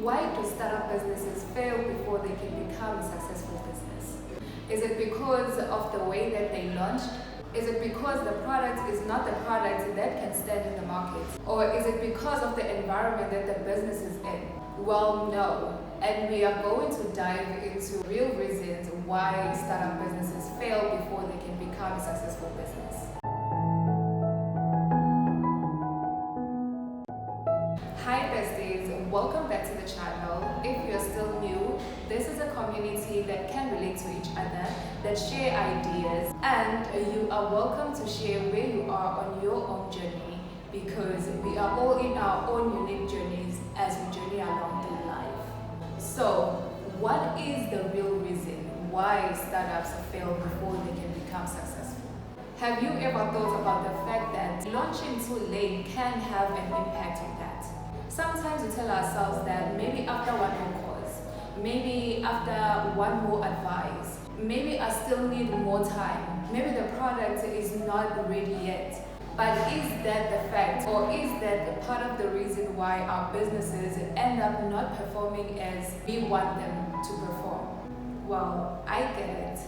Why do startup businesses fail before they can become a successful business? Is it because of the way that they launched? Is it because the product is not the product that can stand in the market? Or is it because of the environment that the business is in? Well, no. And we are going to dive into real reasons why startup businesses fail before they can become a successful business. Hi besties, welcome back to the channel. If you're still new, this is a community that can relate to each other, that share ideas, and you are welcome to share where you are on your own journey, because we are all in our own unique journeys as we journey along through life. So, what is the real reason why startups fail before they can become successful? Have you ever thought about the fact that launching too late can have an impact on that? Sometimes we tell ourselves that maybe after one more course, maybe after one more advice, maybe I still need more time, maybe the product is not ready yet. But is that the fact, or is that a part of the reason why our businesses end up not performing as we want them to perform? Well, I get it.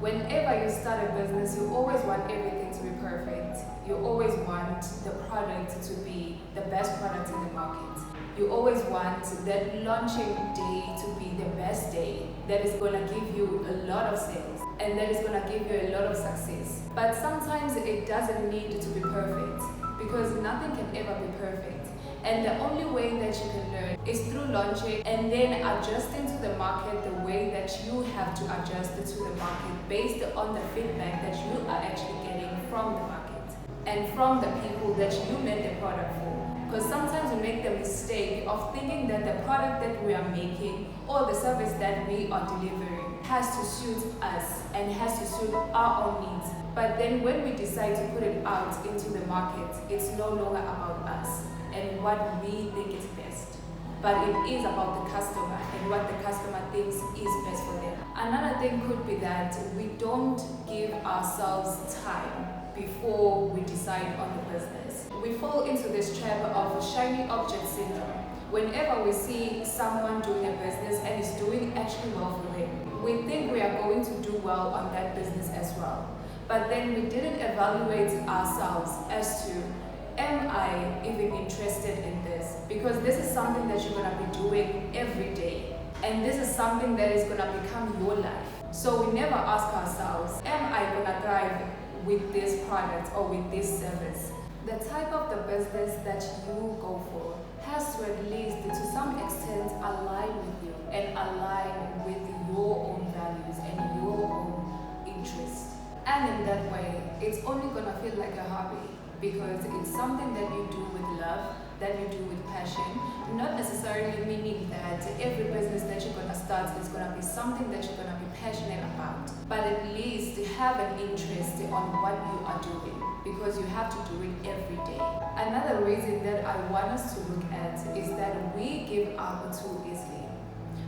Whenever you start a business, you always want everything to be perfect. You always want the product to be the best product in the market. You always want that launching day to be the best day that is going to give you a lot of sales and that is going to give you a lot of success. But sometimes it doesn't need to be perfect, because nothing can ever be perfect. And the only way that you can learn is through launching and then adjusting to the market the way that you have to adjust to the market based on the feedback that you are actually getting from the market and from the people that you made the product for. Because sometimes we make the mistake of thinking that the product that we are making or the service that we are delivering has to suit us and has to suit our own needs. But then when we decide to put it out into the market, it's no longer about us and what we think is best. But it is about the customer and what the customer thinks is best for them. Another thing could be that we don't give ourselves time before we decide on the business. We fall into this trap of shiny object syndrome. Whenever we see someone doing a business and is doing actually well for them, we think we are going to do well on that business as well. But then we didn't evaluate ourselves as to, am I even interested in this? Because this is something that you're going to be doing every day. And this is something that is going to become your life. So we never ask ourselves, am I going to thrive with this product or with this service? The type of the business that you go for has to at least to some extent align with you and align with your own values and your own interests. And in that way, it's only going to feel like a hobby, because it's something that you do with love, that you do with passion, not necessarily meaning that every business that you're going to start is going to be something that you're going to be passionate about, but at least have an interest on what you are doing, because you have to do it every day. Another reason that I want us to look at is that we give up too easily.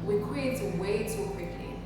We quit way too quickly.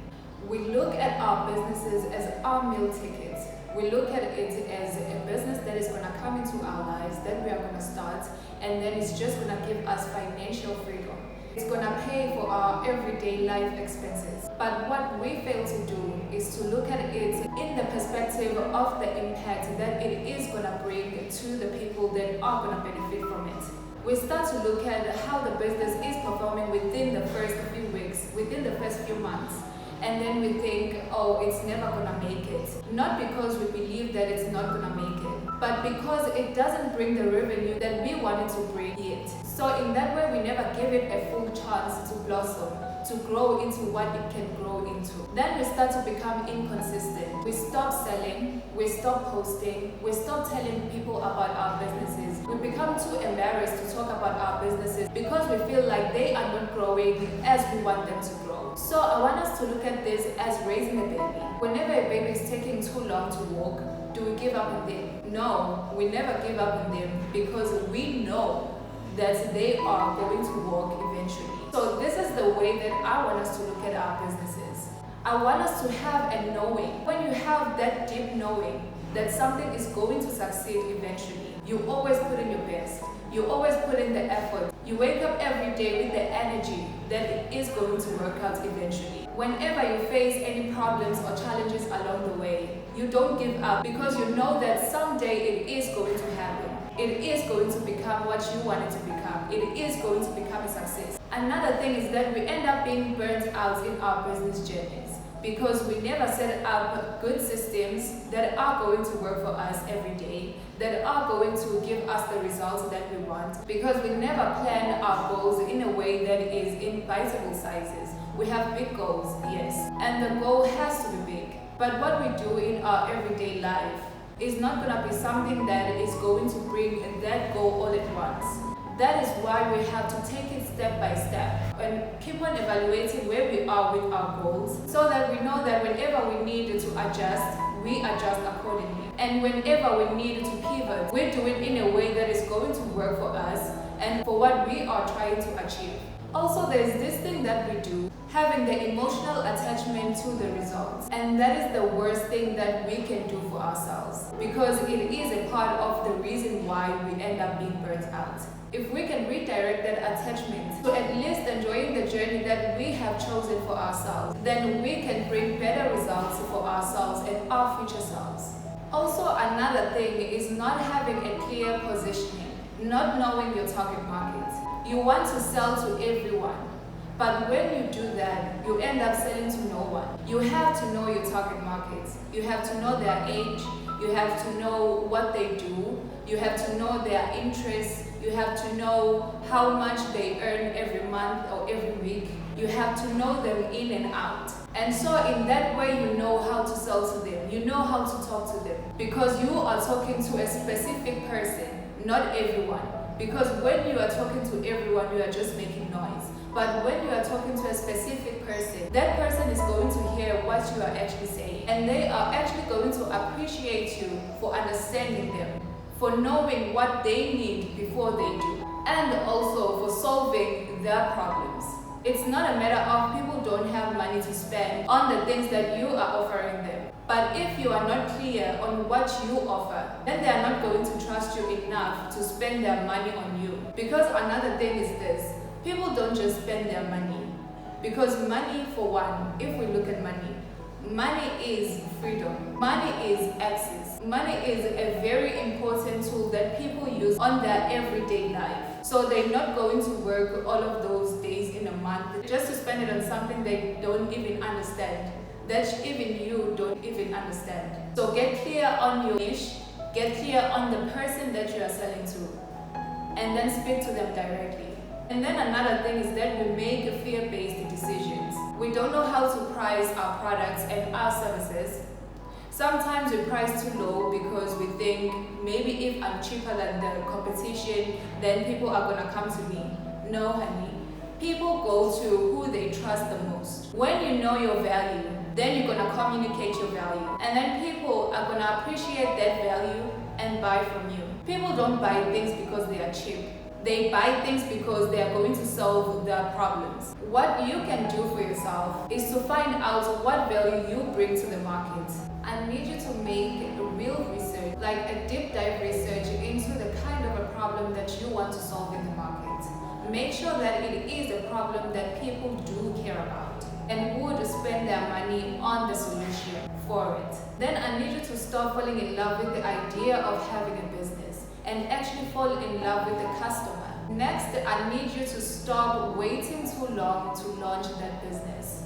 We look at our businesses as our meal tickets. We look at it as a business that is going to come into our lives, that we are going to start, and then it's just going to give us financial freedom. It's going to pay for our everyday life expenses. But what we fail to do is to look at it in the perspective of the impact that it is going to bring to the people that are going to benefit from it. We start to look at how the business is performing within the first few weeks, within the first few months. And then we think, oh, it's never gonna make it. Not because we believe that it's not gonna make it, but because it doesn't bring the revenue that we wanted to bring yet. So in that way, we never give it a full chance to blossom, to grow into what it can grow into. Then we start to become inconsistent. We stop selling, we stop posting, we stop telling people about our businesses. We become too embarrassed to talk about our businesses because we feel like they are not growing as we want them to grow. So I want us to look at this as raising a baby. Whenever a baby is taking too long to walk, do we give up on them? No, we never give up on them, because we know that they are going to walk eventually. So this is the way that I want us to look at our businesses. I want us to have a knowing. When you have that deep knowing that something is going to succeed eventually, you always put in your best. You always put in the effort. You wake up every day with the energy that it is going to work out eventually. Whenever you face any problems or challenges along the way, you don't give up because you know that someday it is going to happen. It is going to become what you want it to become. It is going to become a success. Another thing is that we end up being burnt out in our business journeys because we never set up good systems that are going to work for us every day, that are going to give us the results that we want, because we never plan our goals in a way that is in biteable sizes. We have big goals, yes, and the goal has to be big. But what we do in our everyday life is not going to be something that is going to bring that goal all at once. That is why we have to take it step by step and keep on evaluating where we are with our goals so that we know that whenever we need to adjust, we adjust accordingly. And whenever we need to pivot, we do it in a way that is going to work for us and for what we are trying to achieve. Also, there's this thing that we do, having the emotional attachment to the results. And that is the worst thing that we can do for ourselves because it is a part of the reason why we end up being burnt out. If we can redirect that attachment to at least enjoying the journey that we have chosen for ourselves, then we can bring better results for ourselves and our future selves. Also, another thing is not having a clear positioning, not knowing your target market. You want to sell to everyone, but when you do that, you end up selling to no one. You have to know your target markets. You have to know their age. You have to know what they do. You have to know their interests. You have to know how much they earn every month or every week. You have to know them in and out. And so in that way, you know how to sell to them. You know how to talk to them because you are talking to a specific person, not everyone. Because when you are talking to everyone, you are just making noise. But when you are talking to a specific person, that person is going to hear what you are actually saying. And they are actually going to appreciate you for understanding them, for knowing what they need before they do, and also for solving their problems. It's not a matter of people don't have money to spend on the things that you are offering them. But if you are not clear on what you offer, then they are not going to trust you enough to spend their money on you. Because another thing is this, people don't just spend their money. Because money, for one, if we look at money, money is freedom. Money is access. Money is a very important tool that people use on their everyday life. So they're not going to work all of those days in a month just to spend it on something they don't even understand, that even you don't even understand. So get clear on your niche, get clear on the person that you are selling to, and then speak to them directly. And then another thing is that we make fear-based decisions. We don't know how to price our products and our services. Sometimes we price too low because we think maybe if I'm cheaper than the competition, then people are gonna come to me. No, honey. People go to who they trust the most. When you know your value, then you're gonna communicate your value. And then people are gonna appreciate that value and buy from you. People don't buy things because they are cheap. They buy things because they are going to solve their problems. What you can do for yourself is to find out what value you bring to the market. I need you to make a real research, like a deep dive research into the kind of a problem that you want to solve in the market. Make sure that it is a problem that people do care about and would spend their money on the solution for it. Then I need you to stop falling in love with the idea of having a business and actually fall in love with the customer. Next, I need you to stop waiting too long to launch that business.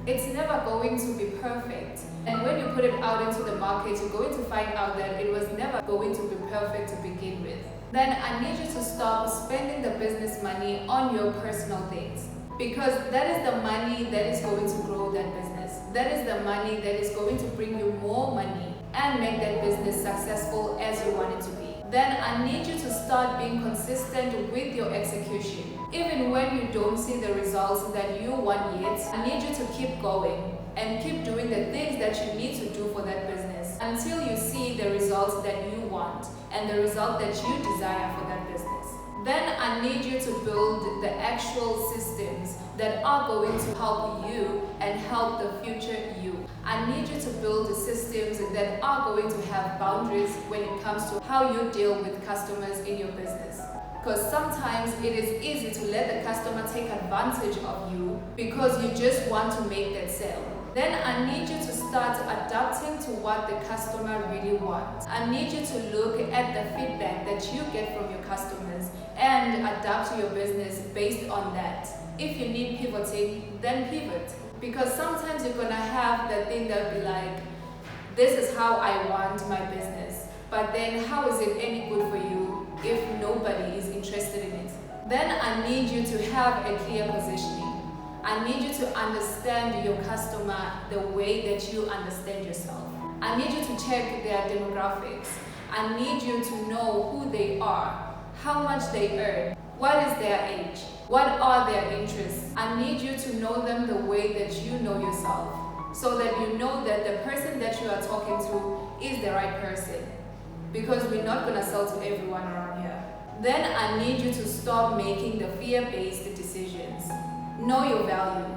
It's never going to be perfect. And when you put it out into the market, you're going to find out that it was never going to be perfect to begin with. Then I need you to stop spending the business money on your personal things. Because that is the money that is going to grow that business. That is the money that is going to bring you more money and make that business successful as you want it to be. Then I need you to start being consistent with your execution. Even when you don't see the results that you want yet, I need you to keep going and keep doing the things that you need to do for that business until you see the results that you want and the result that you desire for that business. Then I need you to build the actual systems that are going to help you and help the future you. I need you to build the systems that are going to have boundaries when it comes to how you deal with customers in your business. Because sometimes it is easy to let the customer take advantage of you because you just want to make that sale. Then I need you to start adapting to what the customer really wants. I need you to look at the feedback that you get from your customers and adapt to your business based on that. If you need pivoting, then pivot. Because sometimes you're gonna have the thing that'll be like, this is how I want my business. But then how is it any good for you if nobody is interested in it? Then I need you to have a clear positioning. I need you to understand your customer the way that you understand yourself. I need you to check their demographics. I need you to know who they are, how much they earn, what is their age, what are their interests. I need you to know them the way that you know yourself, so that you know that the person that you are talking to is the right person. Because we're not gonna sell to everyone around here. Then I need you to stop making the fear-based decisions. Know your value.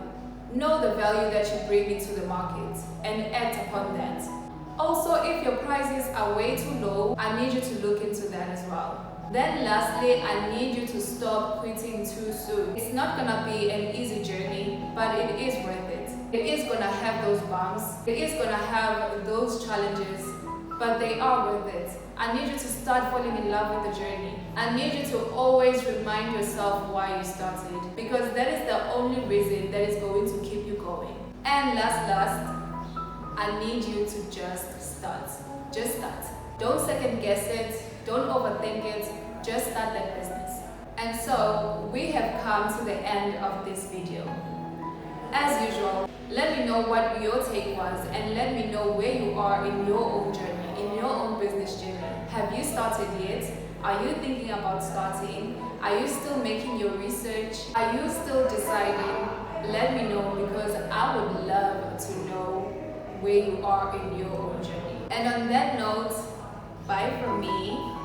Know the value that you bring into the market and act upon that. Also, if your prices are way too low, I need you to look into that as well. Then lastly, I need you to stop quitting too soon. It's not gonna be an easy journey, but it is worth it. It is gonna have those bumps. It is gonna have those challenges, but they are worth it. I need you to start falling in love with the journey. I need you to always remind yourself why you started, because that is the only reason that is going to keep you going. And last, I need you to just start. Just start. Don't second guess it. Don't overthink it. Just start that business. And so we have come to the end of this video. As usual, let me know what your take was and let me know where you are in your own journey, in your own business journey. Have you started yet? Are you thinking about starting? Are you still making your research? Are you still deciding? Let me know, because I would love to know where you are in your own journey. And on that note, bye from me.